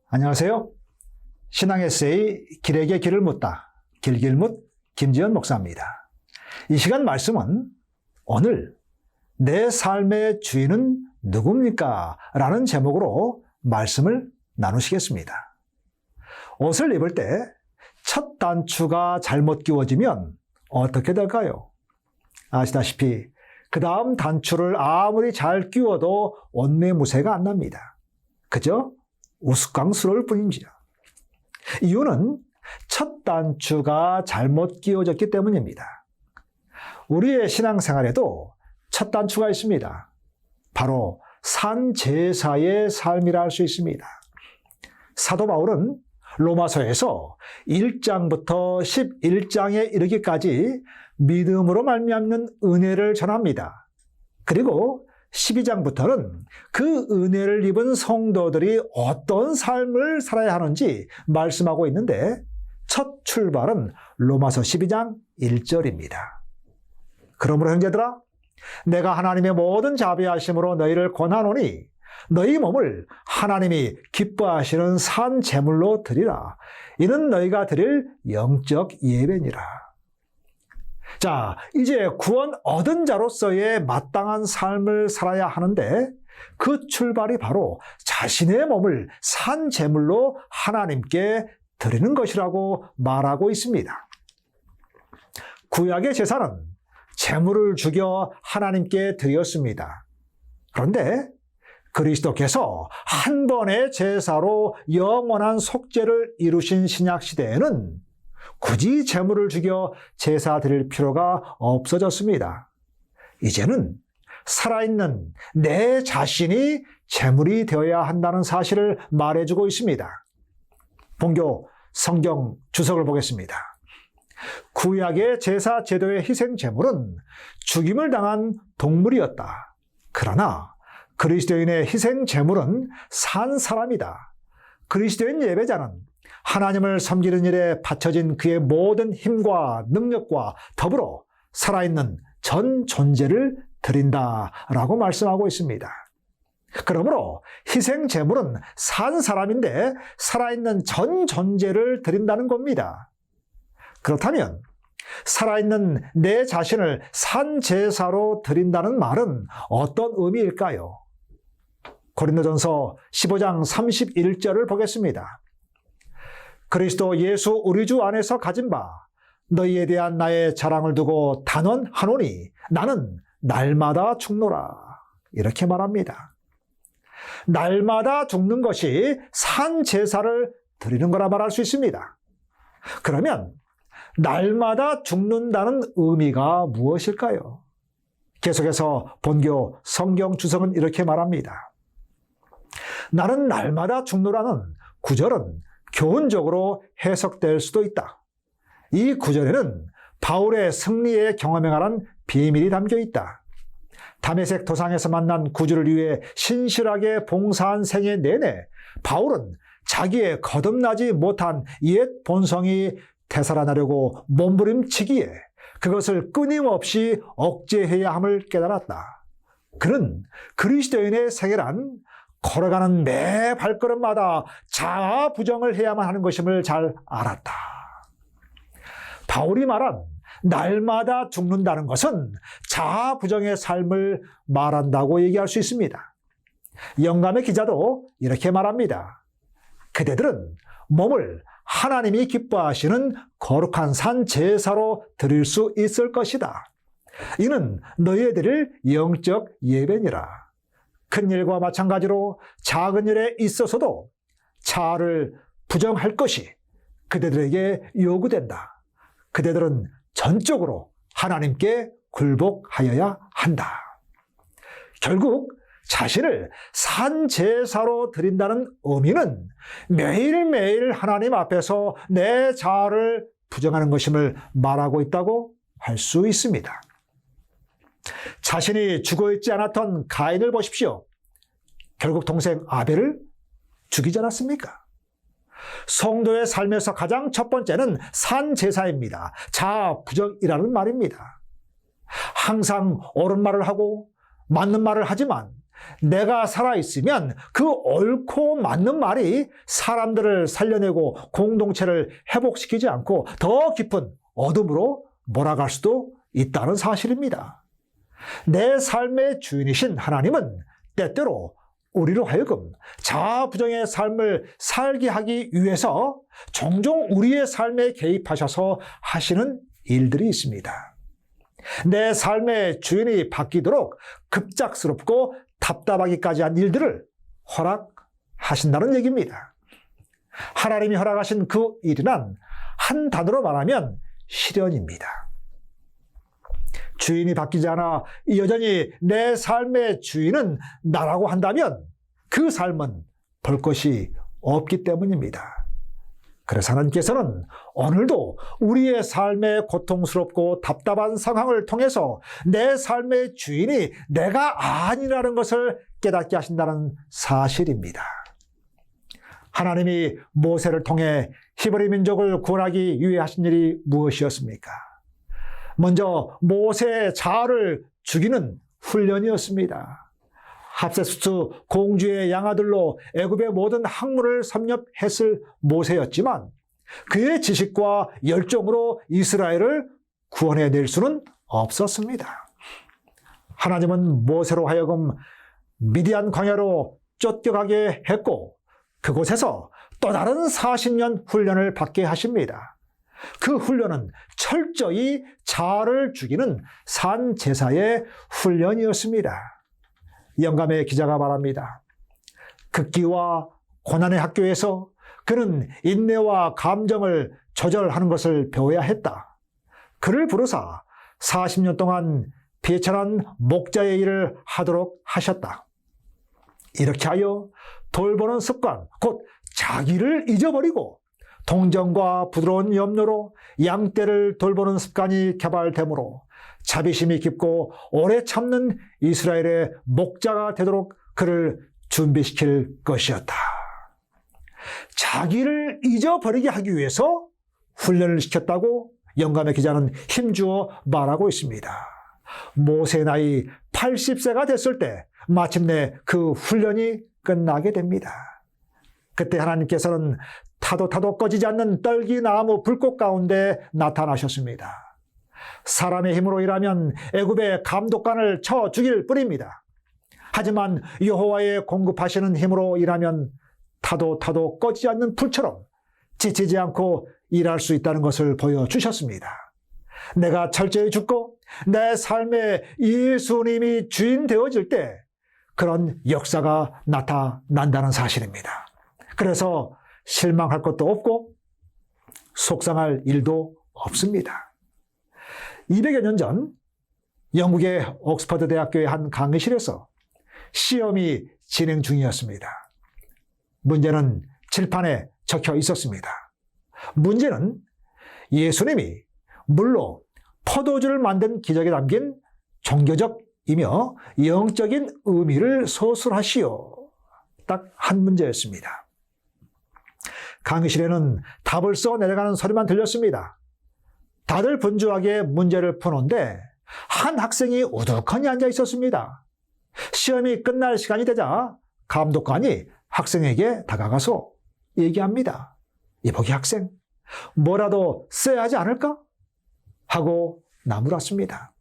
안녕하세요. 신앙 에세이 길에게 길을 묻다. 길길묻 김지연 목사입니다. 이 시간 말씀은 오늘 내 삶의 주인은 누굽니까? 라는 제목으로 말씀을 나누시겠습니다. 옷을 입을 때 첫 단추가 잘못 끼워지면 어떻게 될까요? 아시다시피 그 다음 단추를 아무리 잘 끼워도 온매무새가 안 납니다. 그저 우스꽝스러울 뿐이지요. 이유는 첫 단추가 잘못 끼워졌기 때문입니다. 우리의 신앙생활에도 첫 단추가 있습니다. 바로 산제사의 삶이라 할 수 있습니다. 사도 바울은 로마서에서 1장부터 11장에 이르기까지 믿음으로 말미암는 은혜를 전합니다. 그리고 12장부터는 그 은혜를 입은 성도들이 어떤 삶을 살아야 하는지 말씀하고 있는데 첫 출발은 로마서 12장 1절입니다. 그러므로 형제들아, 내가 하나님의 모든 자비하심으로 너희를 권하노니 너희 몸을 하나님이 기뻐하시는 산 제물로 드리라. 이는 너희가 드릴 영적 예배니라. 자, 이제 구원 얻은 자로서의 마땅한 삶을 살아야 하는데 그 출발이 바로 자신의 몸을 산 제물로 하나님께 드리는 것이라고 말하고 있습니다. 구약의 제사는 제물을 죽여 하나님께 드렸습니다. 그런데 그리스도께서 한 번의 제사로 영원한 속죄를 이루신 신약 시대에는 굳이 제물을 죽여 제사 드릴 필요가 없어졌습니다. 이제는 살아있는 내 자신이 제물이 되어야 한다는 사실을 말해주고 있습니다. 본교 성경 주석을 보겠습니다. 구약의 제사 제도의 희생 제물은 죽임을 당한 동물이었다. 그러나 그리스도인의 희생 제물은 산 사람이다. 그리스도인 예배자는 하나님을 섬기는 일에 바쳐진 그의 모든 힘과 능력과 더불어 살아있는 전 존재를 드린다라고 말씀하고 있습니다. 그러므로 희생 제물은 산 사람인데 살아있는 전 존재를 드린다는 겁니다. 그렇다면 살아있는 내 자신을 산 제사로 드린다는 말은 어떤 의미일까요? 고린도전서 15장 31절을 보겠습니다. 그리스도 예수 우리 주 안에서 가진 바 너희에 대한 나의 자랑을 두고 단언하노니 나는 날마다 죽노라. 이렇게 말합니다. 날마다 죽는 것이 산 제사를 드리는 거라 말할 수 있습니다. 그러면 날마다 죽는다는 의미가 무엇일까요? 계속해서 본교 성경 주석은 이렇게 말합니다. 나는 날마다 죽노라는 구절은 교훈적으로 해석될 수도 있다. 이 구절에는 바울의 승리의 경험에 관한 비밀이 담겨 있다. 다메섹 도상에서 만난 구주를 위해 신실하게 봉사한 생애 내내 바울은 자기의 거듭나지 못한 옛 본성이 되살아나려고 몸부림치기에 그것을 끊임없이 억제해야 함을 깨달았다. 그는 그리스도인의 생애란 걸어가는 매 발걸음마다 자아 부정을 해야만 하는 것임을 잘 알았다. 바울이 말한 날마다 죽는다는 것은 자아 부정의 삶을 말한다고 얘기할 수 있습니다. 영감의 기자도 이렇게 말합니다. 그대들은 몸을 하나님이 기뻐하시는 거룩한 산 제사로 드릴 수 있을 것이다. 이는 너희에 드릴 영적 예배니라. 큰 일과 마찬가지로 작은 일에 있어서도 자아를 부정할 것이 그대들에게 요구된다. 그대들은 전적으로 하나님께 굴복하여야 한다. 결국 자신을 산 제사로 드린다는 의미는 매일매일 하나님 앞에서 내 자아를 부정하는 것임을 말하고 있다고 할 수 있습니다. 자신이 죽어있지 않았던 가인을 보십시오. 결국 동생 아벨을 죽이지 않았습니까? 성도의 삶에서 가장 첫 번째는 산제사입니다. 자부정이라는 말입니다. 항상 옳은 말을 하고 맞는 말을 하지만 내가 살아있으면 그 옳고 맞는 말이 사람들을 살려내고 공동체를 회복시키지 않고 더 깊은 어둠으로 몰아갈 수도 있다는 사실입니다. 내 삶의 주인이신 하나님은 때때로 우리로 하여금 자부정의 삶을 살게 하기 위해서 종종 우리의 삶에 개입하셔서 하시는 일들이 있습니다. 내 삶의 주인이 바뀌도록 급작스럽고 답답하기까지 한 일들을 허락하신다는 얘기입니다. 하나님이 허락하신 그 일이란 한 단어로 말하면 시련입니다. 주인이 바뀌지 않아 여전히 내 삶의 주인은 나라고 한다면 그 삶은 볼 것이 없기 때문입니다. 그래서 하나님께서는 오늘도 우리의 삶의 고통스럽고 답답한 상황을 통해서 내 삶의 주인이 내가 아니라는 것을 깨닫게 하신다는 사실입니다. 하나님이 모세를 통해 히브리 민족을 구원하기 위해 하신 일이 무엇이었습니까? 먼저 모세의 자아를 죽이는 훈련이었습니다. 합세스트 공주의 양아들로 애굽의 모든 학문을 섭렵했을 모세였지만 그의 지식과 열정으로 이스라엘을 구원해낼 수는 없었습니다. 하나님은 모세로 하여금 미디안 광야로 쫓겨가게 했고 그곳에서 또 다른 40년 훈련을 받게 하십니다. 그 훈련은 철저히 자아를 죽이는 산제사의 훈련이었습니다. 영감의 기자가 말합니다. 극기와 고난의 학교에서 그는 인내와 감정을 조절하는 것을 배워야 했다. 그를 부르사 40년 동안 비천한 목자의 일을 하도록 하셨다. 이렇게 하여 돌보는 습관, 곧 자기를 잊어버리고 동정과 부드러운 염려로 양떼를 돌보는 습관이 개발되므로 자비심이 깊고 오래 참는 이스라엘의 목자가 되도록 그를 준비시킬 것이었다. 자기를 잊어버리게 하기 위해서 훈련을 시켰다고 영감의 기자는 힘주어 말하고 있습니다. 모세의 나이 80세가 됐을 때 마침내 그 훈련이 끝나게 됩니다. 그때 하나님께서는 타도 꺼지지 않는 떨기나무 불꽃 가운데 나타나셨습니다. 사람의 힘으로 일하면 애굽의 감독관을 쳐 죽일 뿐입니다. 하지만 여호와의 공급하시는 힘으로 일하면 타도 꺼지지 않는 불처럼 지치지 않고 일할 수 있다는 것을 보여주셨습니다. 내가 철저히 죽고 내 삶에 예수님이 주인 되어질 때 그런 역사가 나타난다는 사실입니다. 그래서 실망할 것도 없고 속상할 일도 없습니다. 200여 년 전 영국의 옥스퍼드 대학교의 한 강의실에서 시험이 진행 중이었습니다. 문제는 칠판에 적혀 있었습니다. 문제는 예수님이 물로 포도주를 만든 기적에 담긴 종교적이며 영적인 의미를 서술하시오. 딱 한 문제였습니다. 강의실에는 답을 써 내려가는 소리만 들렸습니다. 다들 분주하게 문제를 푸는데 한 학생이 우두커니 앉아 있었습니다. 시험이 끝날 시간이 되자 감독관이 학생에게 다가가서 얘기합니다. 이보기 학생, 뭐라도 써야 하지 않을까? 하고 나무랐습니다.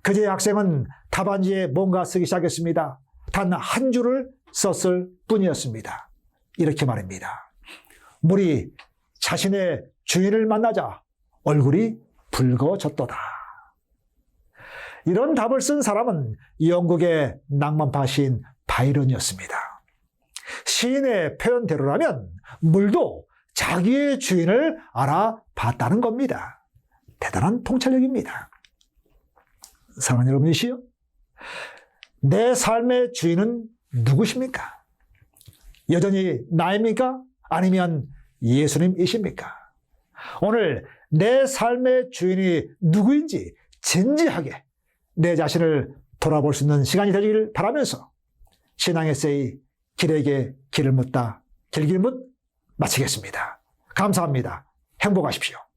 그제야 학생은 답안지에 뭔가 쓰기 시작했습니다. 단 한 줄을 썼을 뿐이었습니다. 이렇게 말입니다. 물이 자신의 주인을 만나자 얼굴이 붉어졌도다. 이런 답을 쓴 사람은 영국의 낭만파 시인 바이런이었습니다. 시인의 표현대로라면 물도 자기의 주인을 알아봤다는 겁니다. 대단한 통찰력입니다. 사랑하는 여러분이시여, 내 삶의 주인은 누구십니까? 여전히 나입니까? 아니면 예수님이십니까? 오늘 내 삶의 주인이 누구인지 진지하게 내 자신을 돌아볼 수 있는 시간이 되길 바라면서 신앙 에세이 길에게 길을 묻다, 길길 묻 마치겠습니다. 감사합니다. 행복하십시오.